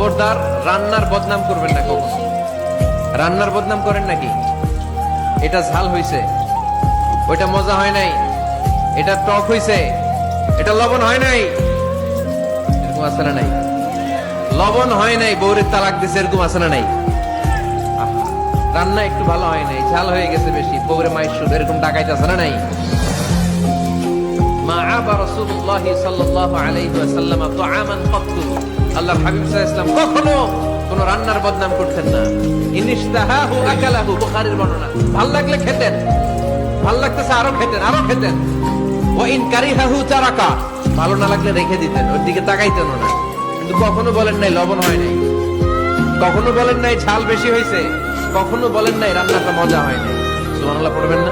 খবরদার রান্নার বদনাম করবেন না কখনো। রান্নার বদনাম করেন নাকি? এটা ঝাল হইছে, ওইটা মজা হয় নাই, এটা টক হইছে, এটা লবণ হয় নাই, এরকম আছে না নাই? লবণ হয় নাই, বউরের তালাক দিছে, এরকম আছে না নাই? রান্না একটু ভালো হয় নাই, ঝাল হয়ে গেছে বেশি, বউরে মাইশুদ, এরকম ডাকাইতে আছে না নাই? মা আবা রাসূলুল্লাহ সাল্লাল্লাহু আলাইহি ওয়াসাল্লাম তুআমান ক্বাত্তু, আল্লাহর হাবিব সাল্লাল্লাহু আলাইহি ওয়াসাল্লাম কখনো কোন রান্নার বদনাম করতেন না। ইনিশতাহাহু আকালাহু, বুখারীর বর্ণনা। ভাল লাগলে খেতেন, ভাল লাগতেছে আরো খেতেন, আরো খেতেন। ওয়া ইন কারিহাহু তারাকা, ভালো না লাগলে রেখে দিতেন, ওর দিকে তাকাইতেন না। কিন্তু কখনো বলেন নাই লবণ হয় নাই, কখনো বলেন নাই ঝাল বেশি হয়েছে, কখনো বলেন নাই রান্নাটা মজা হয় নাই। সুবহানাল্লাহ পড়বেন না?